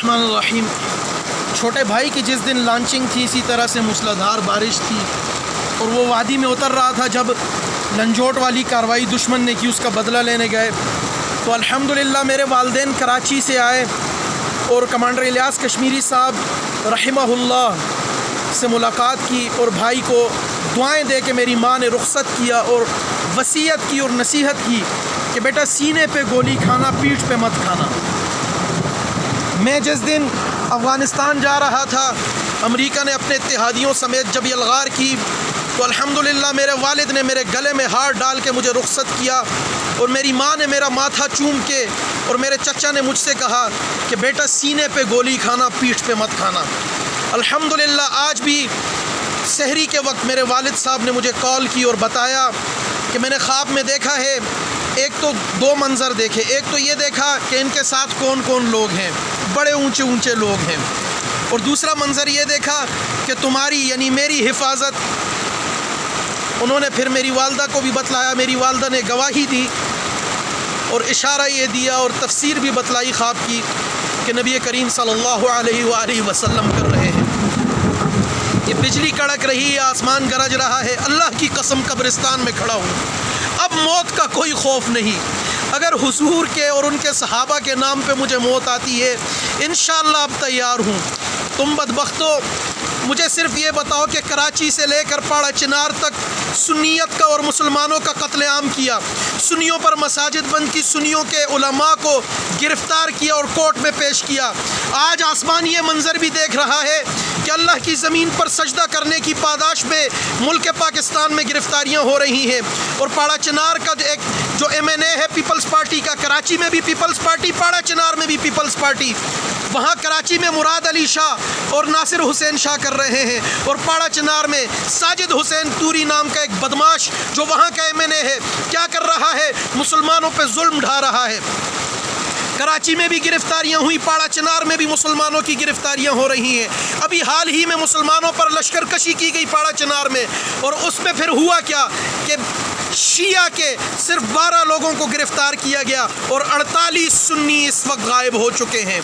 बिस्मिल्लाहिर्रहमानिर्रहीम। छोटे भाई की जिस दिन लॉन्चिंग थी, इसी तरह से मूसलाधार बारिश थी और वो वादी में उतर रहा था जब लंजोट वाली कार्रवाई दुश्मन ने की, उसका बदला लेने गए। तो अल्हम्दुलिल्लाह मेरे वालिदैन कराची से आए और कमांडर इलियास कश्मीरी साहब रहमहुल्लाह से मुलाकात की और भाई को दुआएं दे के मेरी माँ ने रुखसत किया और वसीयत की और नसीहत की कि बेटा सीने पे गोली खाना, पीठ पे मत खाना। मैं जिस दिन अफ़गानिस्तान जा रहा था, अमेरिका ने अपने इत्तेहादियों समेत जब यलगार की, तो अल्हम्दुलिल्लाह मेरे वालिद ने मेरे गले में हाथ डाल के मुझे रुखसत किया और मेरी माँ ने मेरा माथा चूम के और मेरे चचा ने मुझसे कहा कि बेटा सीने पे गोली खाना, पीठ पे मत खाना। अल्हम्दुलिल्लाह आज भी सहरी के वक्त मेरे वालिद साहब ने मुझे कॉल की और बताया कि मैंने ख्वाब में देखा है, एक तो दो मंज़र देखे। एक तो ये देखा कि इनके साथ कौन कौन लोग हैं, बड़े ऊंचे ऊंचे लोग हैं, और दूसरा मंज़र ये देखा कि तुम्हारी यानी मेरी हिफाजत। उन्होंने फिर मेरी वालदा को भी बतलाया, मेरी वालदा ने गवाही दी और इशारा ये दिया और तफसीर भी बतलाई ख्वाब की कि नबी करीम सल्लल्लाहु अलैहि वसल्लम कर रहे हैं। ये बिजली कड़क रही है, आसमान गरज रहा है, अल्लाह की कसम कब्रिस्तान में खड़ा हूँ, अब मौत का कोई खौफ नहीं। अगर हुजूर के और उनके सहाबा के नाम पे मुझे मौत आती है, इंशाअल्लाह अब तैयार हूँ। तुम बदबख्तो, मुझे सिर्फ ये बताओ कि कराची से लेकर पाड़ा चिनार तक सुन्नियत का और मुसलमानों का कत्लेआम किया, सुन्नियों पर मसाजिद बंद की, सुन्नियों के उलमा को गिरफ्तार किया और कोर्ट में पेश किया। आज आसमान ये मंजर भी देख रहा है कि अल्लाह की ज़मीन पर सजदा करने की पादाश में मुल्क पाकिस्तान में गिरफ्तारियाँ हो रही हैं। और पाड़ा चिनार का जो MNA है पीपल्स पार्टी का, कराची में भी पीपल्स पार्टी, पाड़ा चिनार में भी पीपल्स पार्टी, वहाँ कराची में मुराद अली शाह और नासिर हुसैन शाह कर रहे हैं, और पाड़ा चिनार में साजिद हुसैन तूरी नाम का एक बदमाश जो वहाँ का MNA है, क्या कर रहा है, मुसलमानों पे जुल्म ढा रहा है। कराची में भी गिरफ्तारियां हुई, पाड़ा चिनार में भी मुसलमानों की गिरफ्तारियां हो रही हैं। अभी हाल ही में मुसलमानों पर लश्कर कशी की गई पाड़ा चिनार में, और उसमें फिर हुआ क्या कि शिया के सिर्फ 12 लोगों को गिरफ्तार किया गया और 48 सुन्नी इस वक्त गायब हो चुके हैं।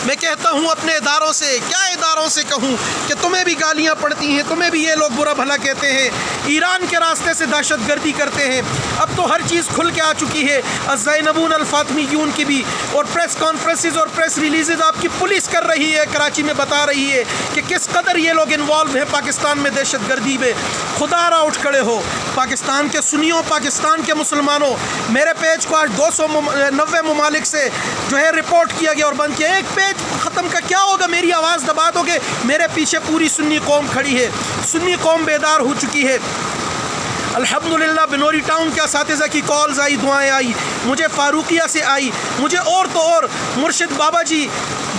मैं कहता हूँ अपने इदारों से, क्या इदारों से कहूँ कि तुम्हें भी गालियाँ पड़ती हैं, तुम्हें भी ये लोग बुरा भला कहते हैं, ईरान के रास्ते से दहशतगर्दी करते हैं। अब तो हर चीज़ खुल के आ चुकी है, ज़ैनबून अल-फातिमीयून की भी, और प्रेस कॉन्फ्रेंसेस और प्रेस रिलीज़ आपकी पुलिस कर रही है, कराची में बता रही है कि किस कदर ये लोग इन्वॉल्व हैं पाकिस्तान में दहशतगर्दी में। खुदारा उठ खड़े हो, पाकिस्तान के सुन्नियों, पाकिस्तान के मुसलमानों। मेरे पेज को आज 290 ममालिक से जो है रिपोर्ट किया गया और बंद किया। एक पेज ख़त्म का क्या होगा, मेरी आवाज़ दबा दोगे, मेरे पीछे पूरी सुन्नी कौम खड़ी है, सुन्नी कौम बेदार हो चुकी है। अल्हम्दुलिल्लाह बिनोरी टाउन के असातिज़ा की कॉल्स आई, दुआएं आई, मुझे फारूकिया से आई, मुझे और तो और मुर्शिद बाबा जी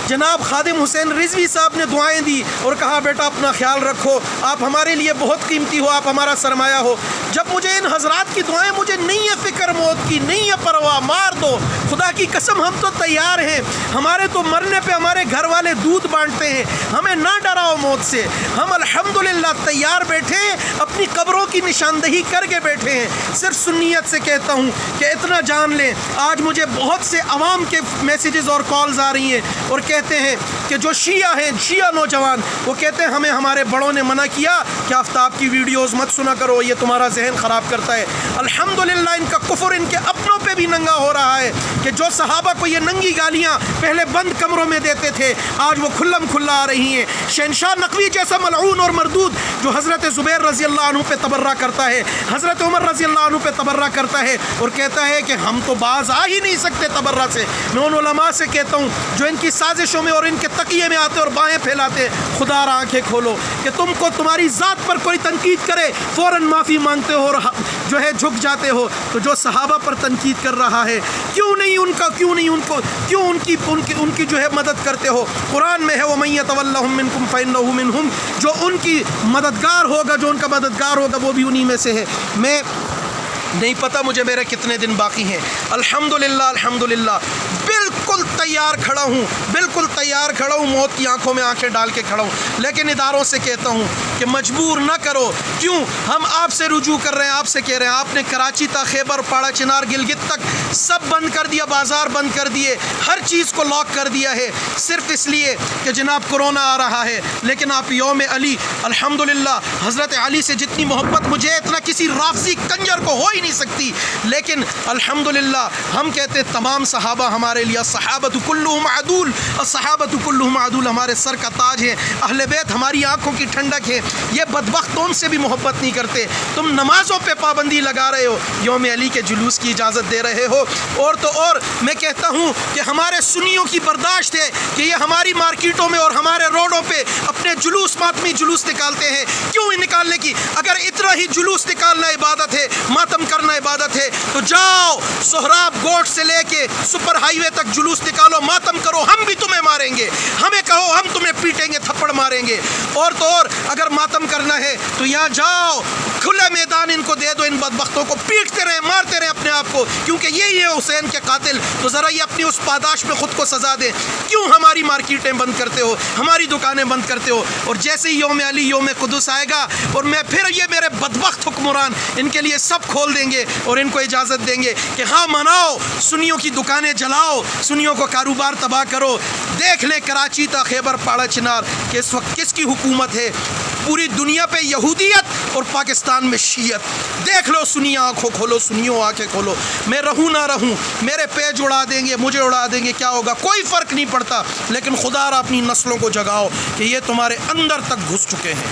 जनाब खादिम हुसैन रिजवी साहब ने दुआएं दी और कहा बेटा अपना ख्याल रखो, आप हमारे लिए बहुत कीमती हो, आप हमारा सरमाया हो। जब मुझे इन हजरात की दुआएं, मुझे नहीं है फ़िक्र मौत की, नहीं है परवाह, मार दो, खुदा की कसम हम तो तैयार हैं, हमारे तो मरने पे हमारे घर वाले दूध बांटते हैं, हमें ना डराओ मौत से, हम अल्हम्दुलिल्लाह तैयार बैठे हैं, अपनी कब्रों की निशानदही करके बैठे हैं। सिर्फ सुन्नियत से कहता हूँ कि इतना जान लें, आज मुझे बहुत से अवाम के मैसेजेस और कॉल्स आ रही हैं और कहते हैं कि जो शिया हैं, शिया नौजवान, वो कहते हैं हमें हमारे बड़ों ने मना किया कि आफ्ताब की वीडियोस मत सुना करो, ये तुम्हारा जहन ख़राब करता है। अल्हम्दुलिल्लाह इनका कुफ्र इनके अपनों पे भी नंगा हो रहा है कि जो सहाबा को ये नंगी गालियाँ पहले बंद कमरों में देते थे, आज वो खुल्लम खुल्ला आ रही हैं। शहनशाह नकवी जैसा मलऊन और मरदूद जो हज़रत ज़ुबैर रज़ी अल्लाह अन्हु पे तबर्रा करता है, हज़रत उमर रज़ी अल्लाह अन्हु पे तबर्रा करता है और कहता है कि हम तो बाज आ ही नहीं सकते तबर्रा से। मैं उन उलमा से कहता हूँ जो इनकी साजिशों में और इनके तकिए में आते और बाहें फैलाते, खुदारा आंखें खोलो कि तुमको तुम्हारी ज़ात पर कोई तनकीद करे फ़ौरन माफ़ी मांगते हो और जो है झुक जाते हो। तो जो सहाबा पर तनकीद कर रहा है, क्यों नहीं उनकी जो है मदद करते हो। कुरान में है वमन यतवल्लहुम मिनकुम फइन्नहु मिनहुम, जो उनकी मददगार होगा, जो उनका मददगार होगा वो भी उन्हीं में से है। मैं नहीं पता मुझे मेरे कितने दिन बाकी हैं। अल्हम्दुलिल्लाह अल्हम्दुलिल्लाह बिल्कुल تیار کھڑا ہوں، بالکل تیار کھڑا ہوں، موت کی آنکھوں میں آنکھیں ڈال کے کھڑا ہوں، لیکن اداروں سے کہتا ہوں کہ مجبور نہ کرو. کیوں؟ ہم آپ سے رجوع کر رہے ہیں، آپ سے کہہ رہے ہیں. آپ نے کراچی تا خیبر پاڑا چنار گلگت تک سب بند کر دیا، بازار بند کر دیے، ہر چیز کو لاک کر دیا ہے، صرف اس لیے کہ جناب کرونا آ رہا ہے. لیکن آپ یوم علی، الحمدللہ حضرت علی سے جتنی محبت مجھے اتنا کسی رافضی کنجر کو ہو ہی نہیں سکتی، لیکن الحمدللہ ہم کہتے ہیں تمام صحابہ ہمارے لیے الصحابۃ کلہم عدول، الصحابۃ کلہم عدول ہمارے سر کا تاج ہے، اہل بیت ہماری آنکھوں کی ٹھنڈک ہے. یہ بدبخت ان سے بھی محبت نہیں کرتے. تم نمازوں پہ پابندی لگا رہے ہو، یوم علی کے جلوس کی اجازت دے رہے ہو. اور تو اور میں کہتا ہوں کہ ہمارے سنیوں کی برداشت ہے کہ یہ ہماری مارکیٹوں میں اور ہمارے روڈوں پہ اپنے جلوس، ماتمی جلوس نکالتے ہیں. کیوں نکالنے کی؟ اگر اتنا ہی جلوس نکالنا عبادت ہے، ماتم کرنا عبادت ہے، تو جاؤ سہراب گوٹ سے لے کے سپر ہائی وے تک جلوس نکالو، ماتم کرو، ہم بھی تمہیں ماریں گے. ہمیں کہو، ہم تمہیں پیٹیں گے، تھپڑ ماریں گے. اور تو اور اگر ماتم کرنا ہے تو یہاں جاؤ، کھلا میدان ان کو دے دو، ان بدبختوں کو پیٹتے رہے، مارتے رہے اپنے آپ کو، کیونکہ یہی ہے حسین کے قاتل. تو ذرا یہ اپنی اس پاداش میں خود کو سزا دے. کیوں ہماری مارکیٹیں بند کرتے ہو، ہماری دکانیں بند کرتے ہو؟ اور جیسے ہی یوم علی، یوم قدس آئے گا، اور میں پھر یہ میرے بدبخت حکمران ان کے لیے سب کھول دیں گے اور ان کو اجازت دیں گے کہ ہاں مناؤ، سنیوں کی دکانیں جلاؤ، سنیوں کو کاروبار تباہ کرو. دیکھ لیں کراچی تا خیبر پاڑا چنار کہ اس وقت کس کی حکومت ہے. پوری دنیا پہ یہودیت اور پاکستان میں شیعت. دیکھ لو، سنیاں آنکھوں کھولو، سنیوں آنکھیں کھولو. میں رہوں نہ رہوں، میرے پیج اڑا دیں گے، مجھے اڑا دیں گے، کیا ہوگا؟ کوئی فرق نہیں پڑتا. لیکن خدا را اپنی نسلوں کو جگاؤ کہ یہ تمہارے اندر تک گھس چکے ہیں.